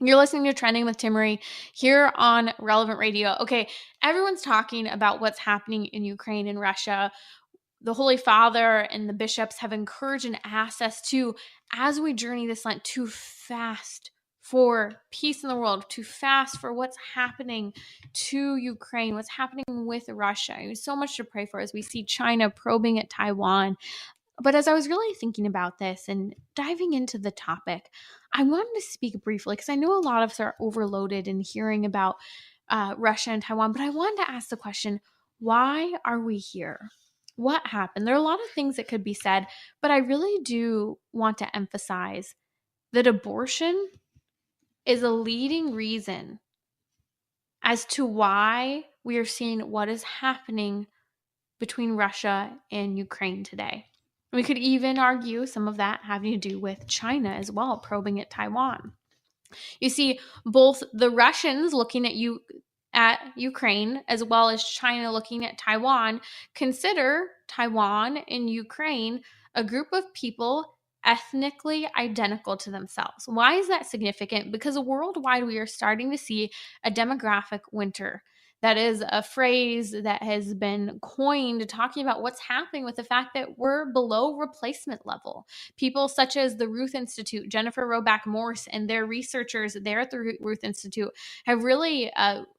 You're listening to Trending with Timmerie here on Relevant Radio. Okay, everyone's talking about what's happening in Ukraine and Russia. The Holy Father and the bishops have encouraged and asked us to, as we journey this Lent, to fast for peace in the world, to fast for what's happening to Ukraine, what's happening with Russia. There's so much to pray for as we see China probing at Taiwan. But as I was really thinking about this and diving into the topic, I wanted to speak briefly because I know a lot of us are overloaded in hearing about Russia and Taiwan, but I wanted to ask the question, why are we here? What happened? There are a lot of things that could be said, but I really do want to emphasize that abortion is a leading reason as to why we are seeing what is happening between Russia and Ukraine today. We could even argue some of that having to do with China as well, probing at Taiwan. You see, both the Russians looking at Ukraine as well as China looking at Taiwan consider Taiwan and Ukraine a group of people ethnically identical to themselves. Why is that significant? Because worldwide we are starting to see a demographic winter. That is a phrase that has been coined talking about what's happening with the fact that we're below replacement level. People such as the Ruth Institute, Jennifer Roback Morse, and their researchers there at the Ruth Institute have really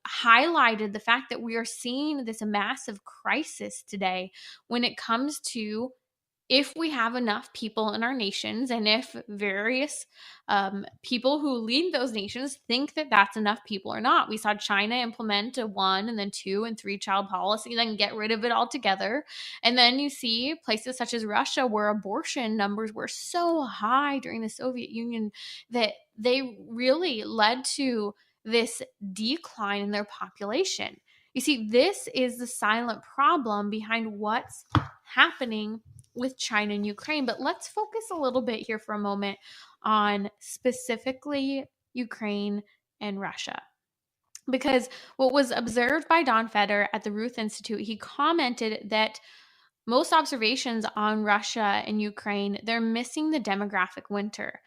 highlighted the fact that we are seeing this massive crisis today when it comes to if we have enough people in our nations and if various people who lead those nations think that that's enough people or not. We saw China implement a 1 and then 2 and 3 child policy, then get rid of it altogether. And then you see places such as Russia where abortion numbers were so high during the Soviet Union that they really led to this decline in their population. You see, this is the silent problem behind what's happening with China and Ukraine. But let's focus a little bit here for a moment on specifically Ukraine and Russia. Because what was observed by Don Feder at the Ruth Institute, he commented that most observations on Russia and Ukraine, they're missing the demographic winter.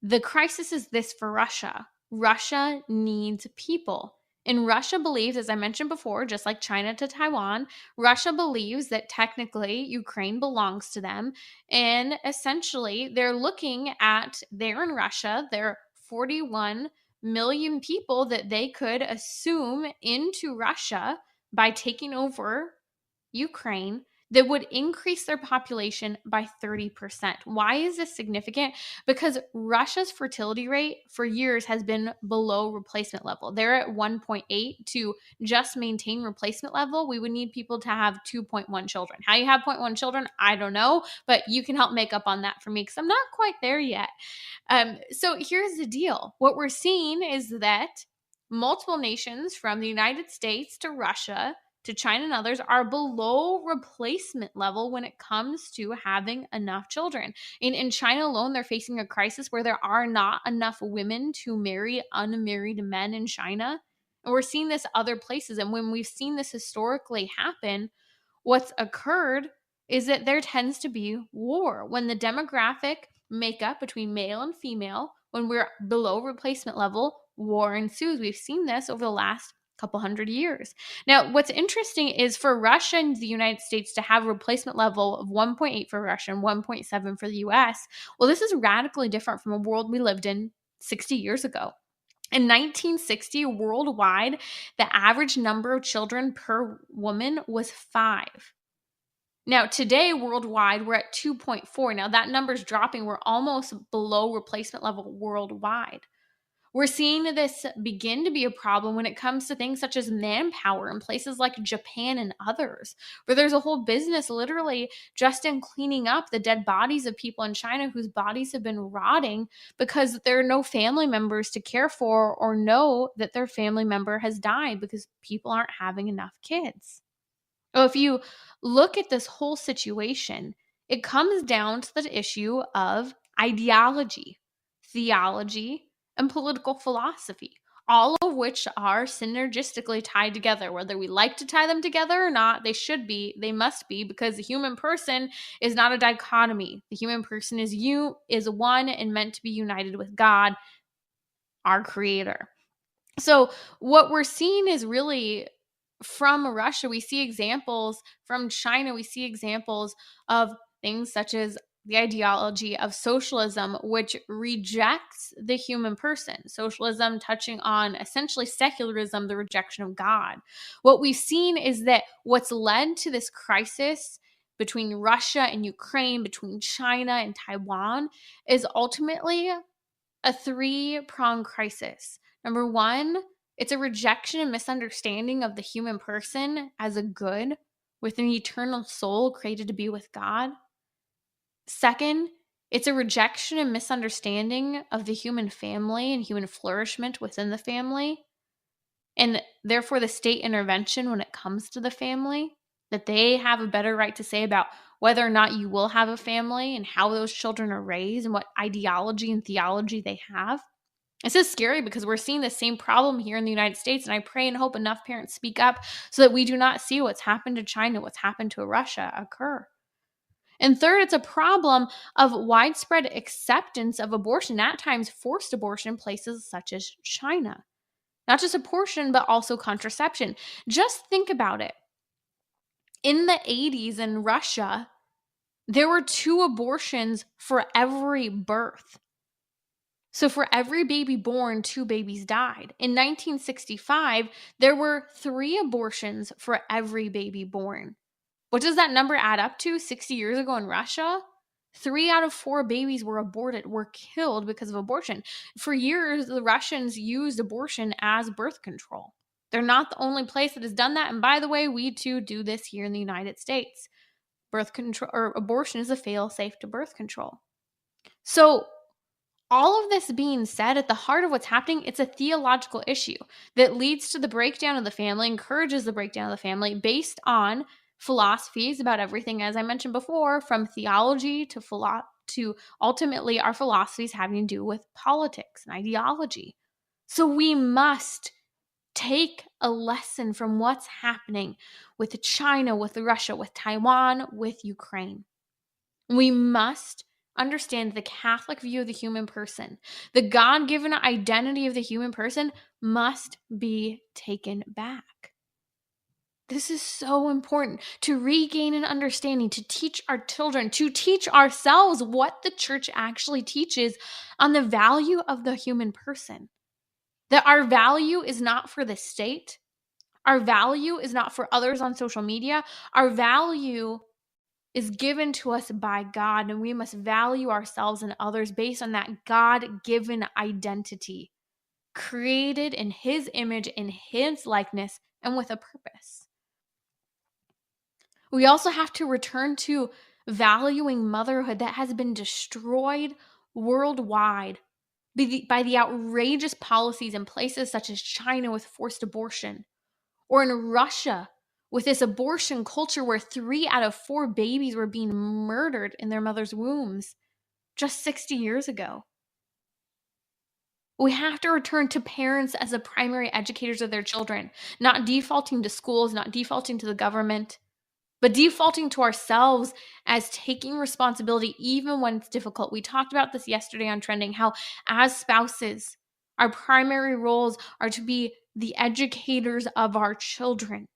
The crisis is this for Russia. Russia needs people. And Russia believes, as I mentioned before, just like China to Taiwan, Russia believes that technically Ukraine belongs to them. And essentially, they're looking at there in Russia, there are 41 million people that they could assume into Russia by taking over Ukraine that would increase their population by 30%. Why is this significant? Because Russia's fertility rate for years has been below replacement level. They're at 1.8. To just maintain replacement level, we would need people to have 2.1 children. How you have 0.1 children, I don't know, but you can help make up on that for me because I'm not quite there yet. So here's the deal. What we're seeing is that multiple nations from the United States to Russia to China and others are below replacement level when it comes to having enough children. In China alone, they're facing a crisis where there are not enough women to marry unmarried men in China. And we're seeing this other places. And when we've seen this historically happen, what's occurred is that there tends to be war. When the demographic makeup between male and female, when we're below replacement level, war ensues. We've seen this over the last couple hundred years. Now, what's interesting is for Russia and the United States to have a replacement level of 1.8 for Russia and 1.7 for the US, well, this is radically different from a world we lived in 60 years ago. In 1960, worldwide, the average number of children per woman was 5. Now, today, worldwide, we're at 2.4. Now, that number's dropping. We're almost below replacement level worldwide. We're seeing this begin to be a problem when it comes to things such as manpower in places like Japan and others, where there's a whole business literally just in cleaning up the dead bodies of people in China whose bodies have been rotting because there are no family members to care for or know that their family member has died because people aren't having enough kids. So if you look at this whole situation, it comes down to the issue of ideology, theology, and political philosophy, all of which are synergistically tied together. Whether we like to tie them together or not, they must be, because the human person is not a dichotomy. The human person is one and meant to be united with God. our creator. So what we're seeing is really from Russia, we see examples, from China, we see examples of things such as the ideology of socialism, which rejects the human person. Socialism touching on essentially secularism, the rejection of God. What we've seen is that what's led to this crisis between Russia and Ukraine, between China and Taiwan, is ultimately a three-pronged crisis. Number one, it's a rejection and misunderstanding of the human person as a good with an eternal soul created to be with God. Second, it's a rejection and misunderstanding of the human family and human flourishment within the family, and therefore the state intervention when it comes to the family, that they have a better right to say about whether or not you will have a family and how those children are raised and what ideology and theology they have. This is scary because we're seeing the same problem here in the United States, and I pray and hope enough parents speak up so that we do not see what's happened to China, what's happened to Russia occur. And third, it's a problem of widespread acceptance of abortion, at times forced abortion in places such as China. Not just abortion, but also contraception. Just think about it. In the 80s in Russia, there were 2 abortions for every birth. So for every baby born, 2 babies died. In 1965, there were 3 abortions for every baby born. What does that number add up to 60 years ago in Russia? 3 out of 4 babies were aborted, were killed because of abortion. For years, the Russians used abortion as birth control. They're not the only place that has done that. And by the way, we too do this here in the United States. Birth control or abortion is a fail-safe to birth control. So all of this being said, at the heart of what's happening, it's a theological issue that leads to the breakdown of the family, encourages the breakdown of the family based on philosophies about everything, as I mentioned before, from theology to ultimately our philosophies having to do with politics and ideology. So we must take a lesson from what's happening with China, with Russia, with Taiwan, with Ukraine. We must understand the Catholic view of the human person. The God-given identity of the human person must be taken back. This is so important to regain an understanding, to teach our children, to teach ourselves what the church actually teaches on the value of the human person. That our value is not for the state. Our value is not for others on social media. Our value is given to us by God, and we must value ourselves and others based on that God-given identity, created in His image, in His likeness, and with a purpose. We also have to return to valuing motherhood that has been destroyed worldwide by the outrageous policies in places such as China with forced abortion, or in Russia with this abortion culture where 3 out of 4 babies were being murdered in their mother's wombs just 60 years ago. We have to return to parents as the primary educators of their children, not defaulting to schools, not defaulting to the government, but defaulting to ourselves as taking responsibility even when it's difficult. We talked about this yesterday on Trending, how as spouses, our primary roles are to be the educators of our children,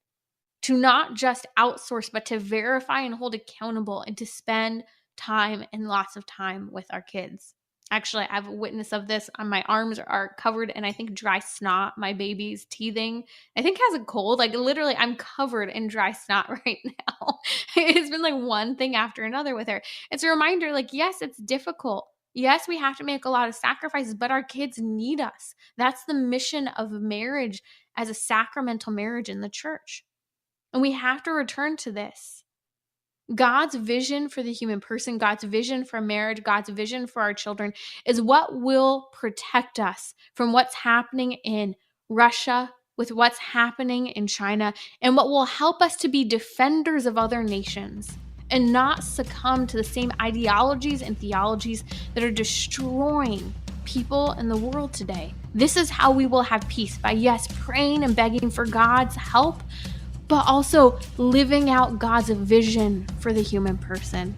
to not just outsource, but to verify and hold accountable and to spend time and lots of time with our kids. Actually, I have a witness of this. My arms are covered in, I think, dry snot. My baby's teething. I think has a cold. Like literally, I'm covered in dry snot right now. It's been like one thing after another with her. It's a reminder, like, yes, it's difficult. Yes, we have to make a lot of sacrifices, but our kids need us. That's the mission of marriage as a sacramental marriage in the church. And we have to return to this. God's vision for the human person, God's vision for marriage, God's vision for our children is what will protect us from what's happening in Russia, with what's happening in China, and what will help us to be defenders of other nations and not succumb to the same ideologies and theologies that are destroying people in the world today. This is how we will have peace, by, yes, praying and begging for God's help, but also living out God's vision for the human person.